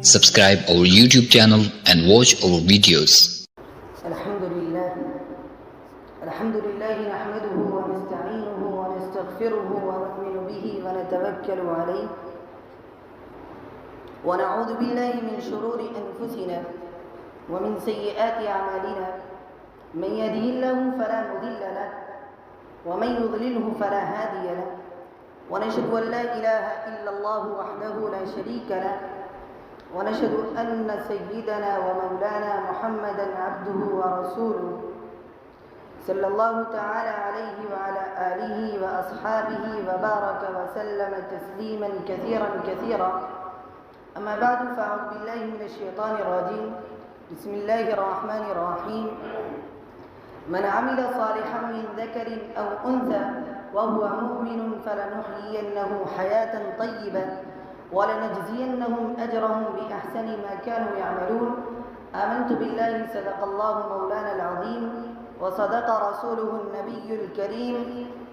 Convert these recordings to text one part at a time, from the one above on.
Subscribe our YouTube channel and watch our videos. الحمد لله نحمده ونستعينه ونستغفره ونؤمن به ونتوكل عليه ونعوذ بالله من شرور أنفسنا ومن سيئات أعمالنا من يهده الله فلا مضل له ومن يضلله فلا هادي له ونشهد أن لا إله إلا الله وحده لا شريك له ونشهد أن سيدنا ومولانا محمدا عبده ورسوله صلى الله تعالى عليه وعلى آله وأصحابه وبارك وسلم تسليما كثيرا أما بعد فأعوذ بالله من الشيطان الرجيم بسم الله الرحمن الرحيم من عمل صالحا من ذكر أو أنثى وهو مؤمن فلنحيينه حياة طيبة ولنجزينهم أجرهم بأحسن ما كانوا يعملون آمنت بالله صدق الله مولانا العظيم وصدق رسوله النبي الكريم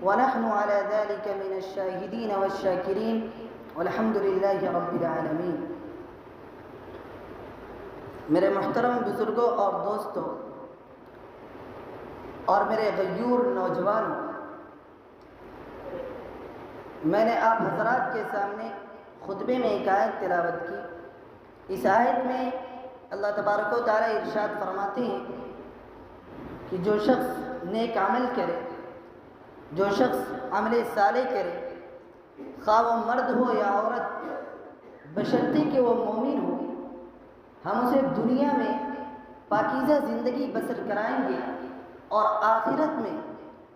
ونحن على ذلك من الشاهدين والشاكرين والحمد لله رب العالمين. میرے محترم بزرگوں اور دوستوں اور میرے غیور نوجوانوں، میں نے آپ حضرات کے سامنے خطبے میں ایک آیت تلاوت کی. اس آیت میں اللہ تبارک و تعالی ارشاد فرماتے ہیں کہ جو شخص نیک عمل کرے، جو شخص عمل صالح کرے، خواہ وہ مرد ہو یا عورت، بشرطے کہ وہ مومن ہو، ہم اسے دنیا میں پاکیزہ زندگی بسر کرائیں گے اور آخرت میں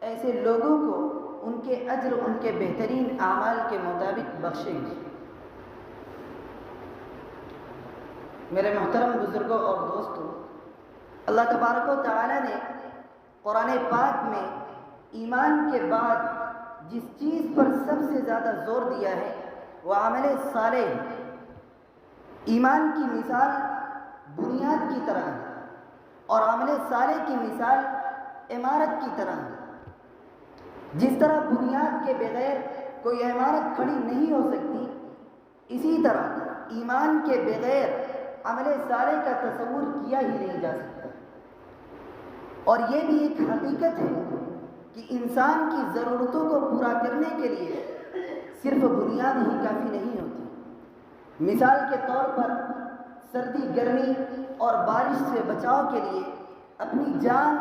ایسے لوگوں کو ان کے اجر ان کے بہترین اعمال کے مطابق بخشیں گے. میرے محترم بزرگوں اور دوستوں، اللہ تبارک و تعالی نے قرآن پاک میں ایمان کے بعد جس چیز پر سب سے زیادہ زور دیا ہے وہ عمل صالح ہے. ایمان کی مثال بنیاد کی طرح ہے اور عمل صالح کی مثال عمارت کی طرح ہے. جس طرح بنیاد کے بغیر کوئی عمارت کھڑی نہیں ہو سکتی، اسی طرح ایمان کے بغیر عمل صالح کا تصور کیا ہی نہیں جا سکتا. اور یہ بھی ایک حقیقت ہے کہ انسان کی ضرورتوں کو پورا کرنے کے لیے صرف بنیاد ہی کافی نہیں ہوتی. مثال کے طور پر سردی، گرمی اور بارش سے بچاؤ کے لیے، اپنی جان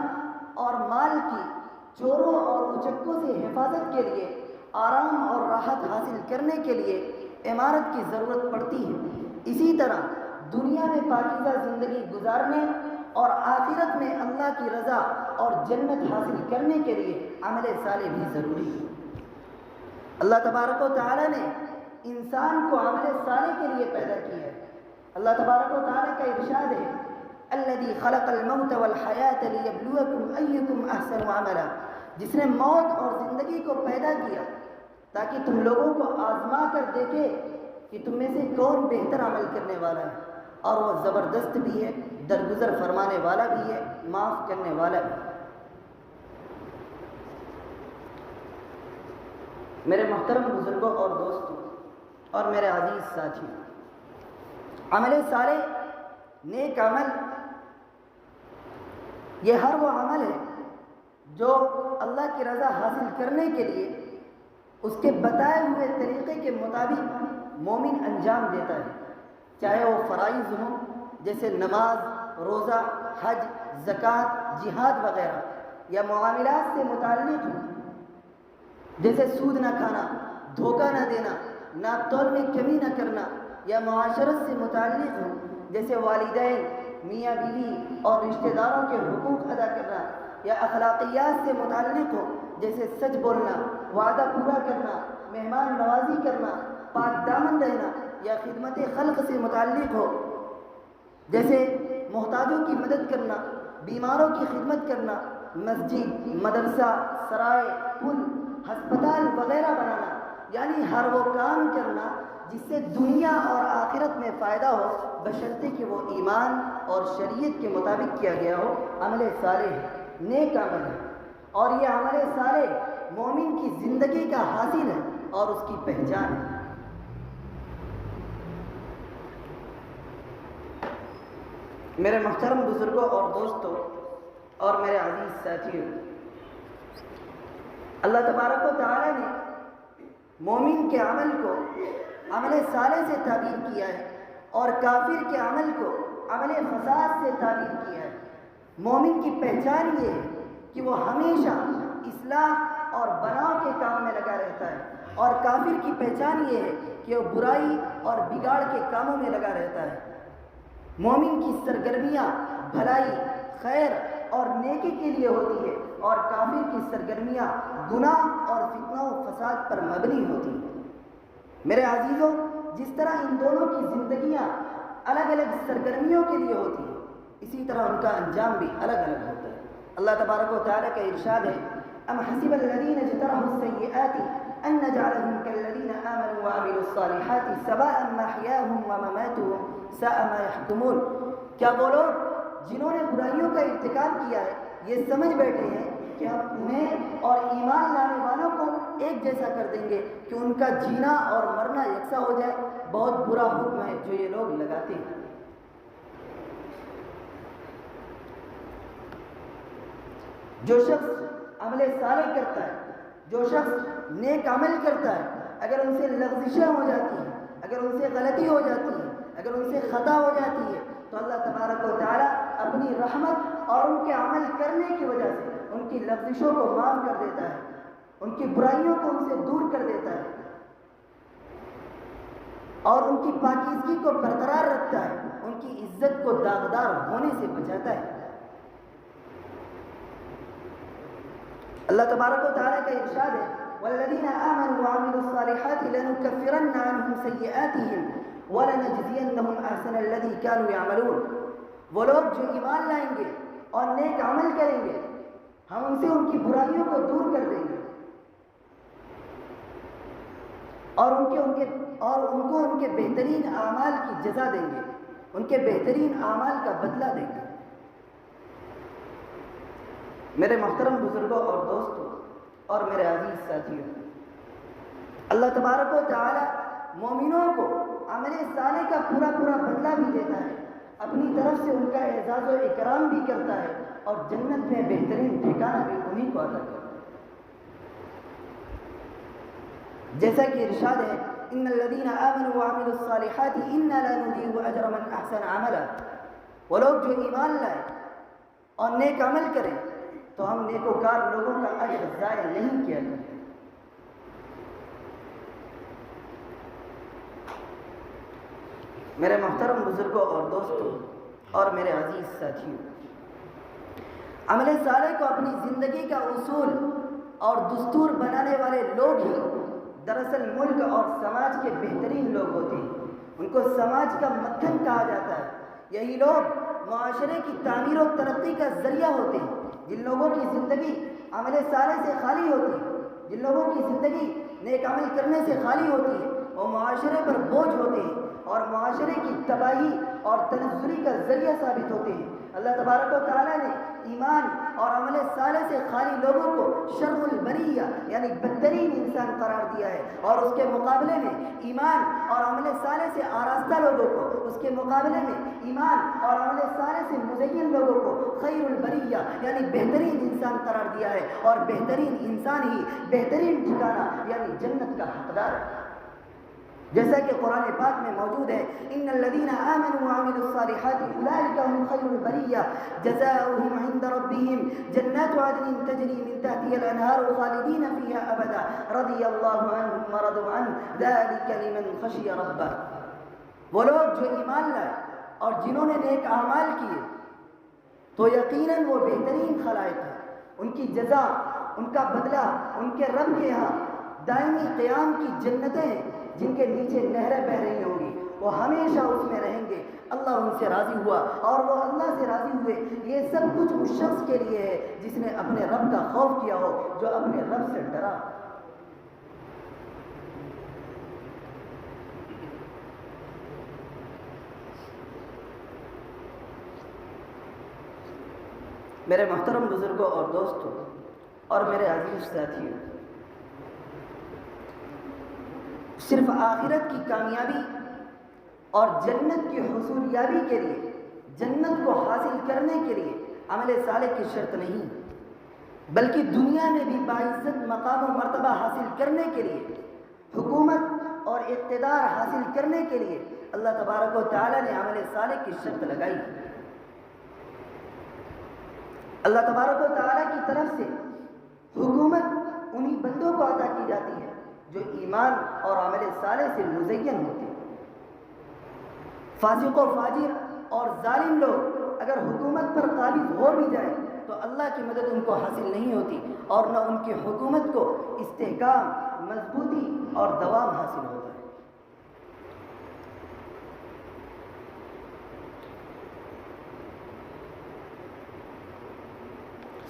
اور مال کی چوروں اور اچکوں سے حفاظت کے لیے، آرام اور راحت حاصل کرنے کے لیے عمارت کی ضرورت پڑتی ہے. اسی طرح دنیا میں پاکیزہ زندگی گزارنے اور آخرت میں اللہ کی رضا اور جنت حاصل کرنے کے لیے عمل صالح بھی ضروری ہے. اللہ تبارک و تعالی نے انسان کو عمل صالح کے لیے پیدا کیا ہے. اللہ تبارک و تعالی کا ارشاد ہے الذی خلق الموت والحیاۃ لیبلوکم ایکم احسن عملا، جس نے موت اور زندگی کو پیدا کیا تاکہ تم لوگوں کو آزما کر دیکھے کہ تم میں سے کون بہتر عمل کرنے والا ہے. اور وہ زبردست بھی ہے، درگزر فرمانے والا بھی ہے، معاف کرنے والا بھی ہے. میرے محترم بزرگوں اور دوستوں اور میرے عزیز ساتھیوں، عمل صالح، نیک عمل، یہ ہر وہ عمل ہے جو اللہ کی رضا حاصل کرنے کے لیے اس کے بتائے ہوئے طریقے کے مطابق مومن انجام دیتا ہے. چاہے وہ فرائض ہوں جیسے نماز، روزہ، حج، زکوٰۃ، جہاد وغیرہ، یا معاملات سے متعلق ہوں جیسے سود نہ کھانا، دھوکہ نہ دینا، ناپ تول میں کمی نہ کرنا، یا معاشرت سے متعلق ہوں جیسے والدین، میاں بیوی اور رشتہ داروں کے حقوق ادا کرنا، یا اخلاقیات سے متعلق ہوں جیسے سچ بولنا، وعدہ پورا کرنا، مہمان نوازی کرنا، پاک دامن رہنا، یا خدمت خلق سے متعلق ہو جیسے محتاجوں کی مدد کرنا، بیماروں کی خدمت کرنا، مسجد، مدرسہ، سرائے، پل، ہسپتال وغیرہ بنانا. یعنی ہر وہ کام کرنا جس سے دنیا اور آخرت میں فائدہ ہو، بشرطے کہ وہ ایمان اور شریعت کے مطابق کیا گیا ہو، عمل صالح ہے، نیک عمل ہے. اور یہ عمل صالح مومن کی زندگی کا حاصل ہے اور اس کی پہچان ہے. میرے محترم بزرگوں اور دوستوں اور میرے عزیز ساتھیوں، اللہ تبارک و تعالی نے مومن کے عمل کو عمل صالح سے تعبیر کیا ہے اور کافر کے عمل کو عمل فساد سے تعبیر کیا ہے۔ مومن کی پہچان یہ ہے کہ وہ ہمیشہ اصلاح اور بناؤ کے کام میں لگا رہتا ہے، اور کافر کی پہچان یہ ہے کہ وہ برائی اور بگاڑ کے کاموں میں لگا رہتا ہے۔ مومن کی سرگرمیاں بھلائی، خیر اور نیکی کے لیے ہوتی ہے، اور کافر کی سرگرمیاں گناہ اور فتنہ و فساد پر مبنی ہوتی ہیں۔ میرے عزیزوں، جس طرح ان دونوں کی زندگیاں الگ الگ سرگرمیوں کے لیے ہوتی ہیں، اسی طرح ان کا انجام بھی الگ الگ ہوتا ہے۔ اللہ تبارک و تعالیٰ کا ارشاد ہے، ام حسب الذین اجترحوا السیئات ان نجعلهم كالذین آمنوا وعملوا الصالحات سواء محیاهم ومماتهم ساء ما يحکمون۔ کیا وہ لوگ جنہوں نے برائیوں کا ارتکاب کیا ہے یہ سمجھ بیٹھے ہیں کہ ہم انہیں اور ایمان لانے والوں کو ایک جیسا کر دیں گے کہ ان کا جینا اور مرنا یکساں ہو جائے؟ بہت برا حکم ہے جو یہ لوگ لگاتے ہیں۔ جو شخص عمل صالح کرتا ہے، جو شخص نیک عمل کرتا ہے، اگر ان سے لغزشیں ہو جاتی ہیں، اگر ان سے غلطی ہو جاتی ہے، اگر ان سے خطا ہو جاتی ہے، تو اللہ تبارک و تعالیٰ اپنی رحمت اور ان کے عمل کرنے کی وجہ سے ان کی لغزشوں کو معاف کر دیتا ہے، ان کی برائیوں کو ان سے دور کر دیتا ہے، اور ان کی پاکیزگی کو برقرار رکھتا ہے، ان کی عزت کو داغدار ہونے سے بچاتا ہے۔ اللہ تبارک و تعالیٰ کا ارشاد ہے، والذین آمنوا وعملوا الصالحات لنکفرن عنہم سیئاتہم ولنجزینہم احسن الذی کانوا یعملون۔ وہ لوگ جو ایمان لائیں گے اور نیک عمل کریں گے، ہم ان سے ان کی برائیوں کو دور کر دیں گے اور ان کو ان کے بہترین اعمال کی جزا دیں گے، ان کے بہترین اعمال کا بدلہ دیں گے۔ میرے محترم بزرگوں اور دوستوں اور میرے عزیز ساتھیوں، اللہ تبارک و تعالی مومنوں کو عمل صالح کا پورا بدلہ بھی دیتا ہے، اپنی طرف سے ان کا اعزاز و اکرام بھی کرتا ہے، اور جنت میں بہترین ٹھکانہ بھی انہیں کو عطا کرتا ہے۔ جیسا کہ ارشاد ہے، ان الذین آمنوا وعملوا الصالحات انا لا نضيع اجر من احسن عملا۔ وہ لوگ جو ایمان لائے اور نیک عمل کریں تو ہم نیکوکار لوگوں کا اجر ضائع نہیں کیا کرتے۔ میرے محترم بزرگوں اور دوستوں اور میرے عزیز ساتھیوں، عمل صالح کو اپنی زندگی کا اصول اور دستور بنانے والے لوگ ہی دراصل ملک اور سماج کے بہترین لوگ ہوتے ہیں۔ ان کو سماج کا مکھن کہا جاتا ہے۔ یہی لوگ معاشرے کی تعمیر و ترقی کا ذریعہ ہوتے ہیں۔ جن لوگوں کی زندگی عمل صالح سے خالی ہوتی ہے، جن لوگوں کی زندگی نیک عمل کرنے سے خالی ہوتی ہے، وہ معاشرے پر بوجھ ہوتے ہیں اور معاشرے کی تباہی اور تنزلی کا ذریعہ ثابت ہوتے ہیں۔ اللہ تبارک و تعالیٰ نے ایمان اور عمل صالح سے خالی لوگوں کو شر البریہ یعنی بدترین انسان قرار دیا ہے، اور اس کے مقابلے میں ایمان اور عمل صالح سے آراستہ لوگوں کو، اس کے مقابلے میں ایمان اور عمل صالح سے مزین لوگوں کو خیر البریہ یعنی بہترین انسان قرار دیا ہے، اور بہترین انسان ہی بہترین ٹھکانہ یعنی جنت کا حقدار ہے۔ جیسا کہ قرآن پاک میں موجود ہے، ان الذین آمنوا وعملوا الصالحات اولئک هم خیر البریہ جزاؤہم عند ربہم جنات عدن تجری من تحتها الانہار خالدین فیہا ابدا رضی اللہ عنہم ورضوا عنہ ذلک لمن خشی ربہ۔ وہ لوگ جو ایمان لائے اور جنہوں نے نیک اعمال کیے تو یقیناً وہ بہترین خلائق ہے۔ ان کی جزا، ان کا بدلہ ان کے رب کے ہاں دائمی قیام کی جنتیں ہیں جن کے نیچے نہریں بہہ رہی ہوں گی، وہ ہمیشہ اس میں رہیں گے۔ اللہ ان سے راضی ہوا اور وہ اللہ سے راضی ہوئے۔ یہ سب کچھ اس شخص کے لیے ہے جس نے اپنے رب کا خوف کیا ہو، جو اپنے رب سے ڈرا۔ میرے محترم بزرگوں اور دوستوں اور میرے عزیز ساتھیوں، صرف آخرت کی کامیابی اور جنت کی حصولیابی کے لیے جنت کو حاصل کرنے کے لیے عمل صالح کی شرط نہیں، بلکہ دنیا میں بھی باعزت مقام و مرتبہ حاصل کرنے کے لیے، حکومت اور اقتدار حاصل کرنے کے لیے اللہ تبارک و تعالیٰ نے عمل صالح کی شرط لگائی۔ اللہ تبارک و تعالیٰ کی طرف سے حکومت انہی بندوں کو عطا کی جاتی ہے جو ایمان اور عمل صالح سے مزین ہوتے ہیں۔ فاسق و فاجر اور ظالم لوگ اگر حکومت پر قابض ہو بھی جائیں تو اللہ کی مدد ان کو حاصل نہیں ہوتی، اور نہ ان کی حکومت کو استحکام، مضبوطی اور دوام حاصل ہوتا ہے۔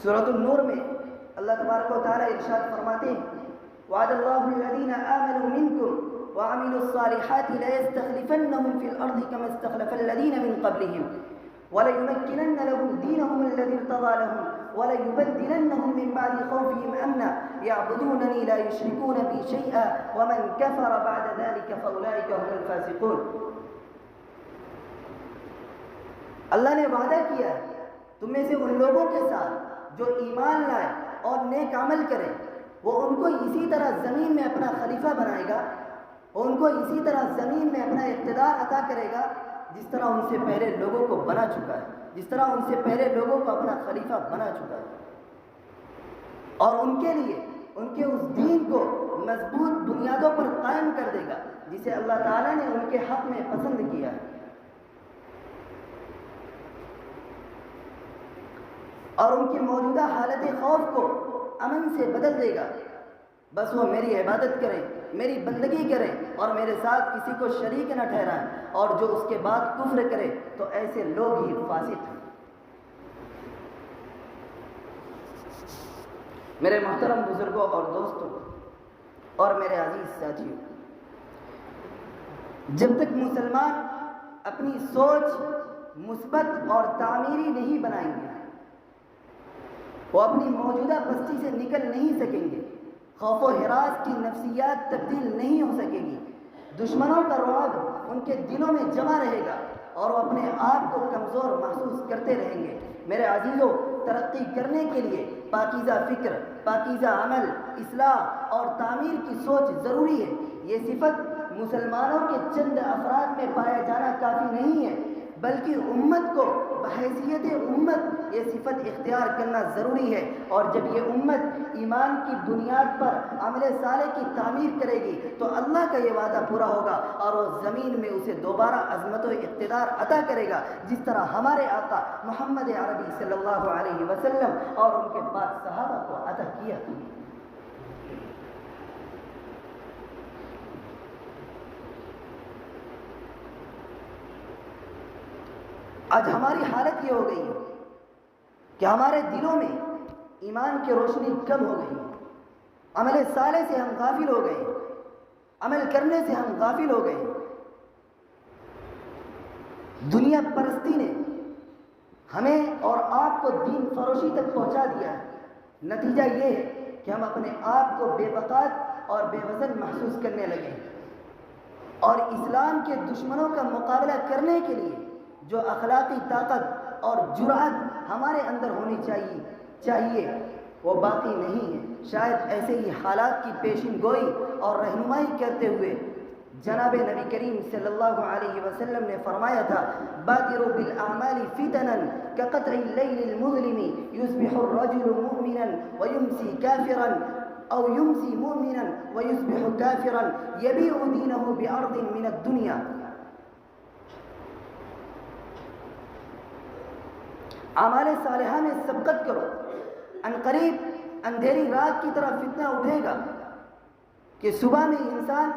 سورۃ النور میں اللہ تبارک و تعالیٰ ارشاد فرماتے ہیں وعد اللہ الذین آمنوا منکم وعملوا الصالحات ليستخلفنهم في الأرض كما استخلف الذين من قبلهم وليمكنن لهم دينهم الذي ارتضى لهم وليبدلنهم من بعد خوفهم أمنا يعبدونني لا يشركون بي شيئا ومن كفر بعد ذلك فأولئك هم الفاسقون۔ اللہ نے وعدہ کیا تم میں سے ان لوگوں کے ساتھ جو ایمان لائے اور نیک عمل کریں، وہ ان کو اسی طرح زمین میں اپنا خلیفہ بنائے گا، وہ ان کو اسی طرح زمین میں اپنا اقتدار عطا کرے گا جس طرح ان سے پہلے لوگوں کو بنا چکا ہے، جس طرح ان سے پہلے لوگوں کو اپنا خلیفہ بنا چکا ہے، اور ان کے لیے ان کے اس دین کو مضبوط بنیادوں پر قائم کر دے گا جسے اللہ تعالیٰ نے ان کے حق میں پسند کیا ہے، اور ان کی موجودہ حالت خوف کو امن سے بدل دے گا۔ بس وہ میری عبادت کریں، میری بندگی کریں اور میرے ساتھ کسی کو شریک نہ ٹھہرائیں، اور جو اس کے بعد کفر کرے تو ایسے لوگ ہی فاسق ہیں۔ میرے محترم بزرگوں اور دوستوں اور میرے عزیز ساتھیوں، جب تک مسلمان اپنی سوچ مثبت اور تعمیری نہیں بنائیں گے، وہ اپنی موجودہ پستی سے نکل نہیں سکیں گے، خوف و ہراس کی نفسیات تبدیل نہیں ہو سکے گی، دشمنوں کا رعب ان کے دلوں میں جمع رہے گا اور وہ اپنے آپ کو کمزور محسوس کرتے رہیں گے۔ میرے عزیزوں، ترقی کرنے کے لیے پاکیزہ فکر، پاکیزہ عمل، اصلاح اور تعمیر کی سوچ ضروری ہے۔ یہ صفت مسلمانوں کے چند افراد میں پایا جانا کافی نہیں ہے، بلکہ امت کو بحیثیت امت یہ صفت اختیار کرنا ضروری ہے، اور جب یہ امت ایمان کی بنیاد پر عمل صالح کی تعمیر کرے گی تو اللہ کا یہ وعدہ پورا ہوگا اور وہ زمین میں اسے دوبارہ عظمت و اقتدار عطا کرے گا، جس طرح ہمارے آقا محمد عربی صلی اللہ علیہ وسلم اور ان کے پاک صحابہ کو عطا کیا۔ آج ہماری حالت یہ ہو گئی ہے کہ ہمارے دلوں میں ایمان کی روشنی کم ہو گئی، عمل صالح سے ہم غافل ہو گئے، عمل کرنے سے ہم غافل ہو گئے۔ دنیا پرستی نے ہمیں اور آپ کو دین فروشی تک پہنچا دیا ہے۔ نتیجہ یہ ہے کہ ہم اپنے آپ کو بے وقت اور بے وزن محسوس کرنے لگے، اور اسلام کے دشمنوں کا مقابلہ کرنے کے لیے جو اخلاقی طاقت اور جرأت ہمارے اندر ہونی چاہیے وہ باقی نہیں ہے۔ شاید ایسے ہی حالات کی پیشن گوئی اور رہنمائی کرتے ہوئے جناب نبی کریم صلی اللہ علیہ وسلم نے فرمایا تھا بادروا بالاعمال فتنا كقطع الليل المظلم يصبح الرجل مؤمنا ويمسي كافرا او يمسي مؤمنا ويصبح كافرا يبيع دينه بأرض من الدنيا۔ اعمال صالحہ میں سبقت کرو، ان قریب اندھیری رات کی طرح فتنہ اٹھے گا کہ صبح میں انسان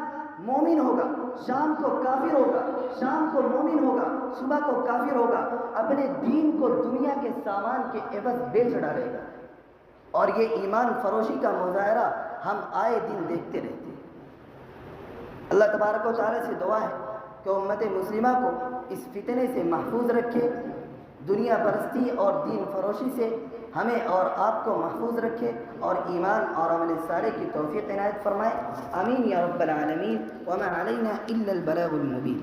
مومن ہوگا، شام کو کافر ہوگا، شام کو مومن ہوگا، صبح کو کافر ہوگا، اپنے دین کو دنیا کے سامان کے عوض بیچ ڈالے گا، اور یہ ایمان فروشی کا مظاہرہ ہم آئے دن دیکھتے رہتے ہیں۔ اللہ تبارک و تعالیٰ سے دعا ہے کہ امت مسلمہ کو اس فتنے سے محفوظ رکھے، دنیا پرستی اور دین فروشی سے ہمیں اور آپ کو محفوظ رکھے، اور ایمان اور عمل صالح کی توفیق عنایت فرمائے۔ آمین یا رب العالمین۔ وما علینا الا البلاغ المبین۔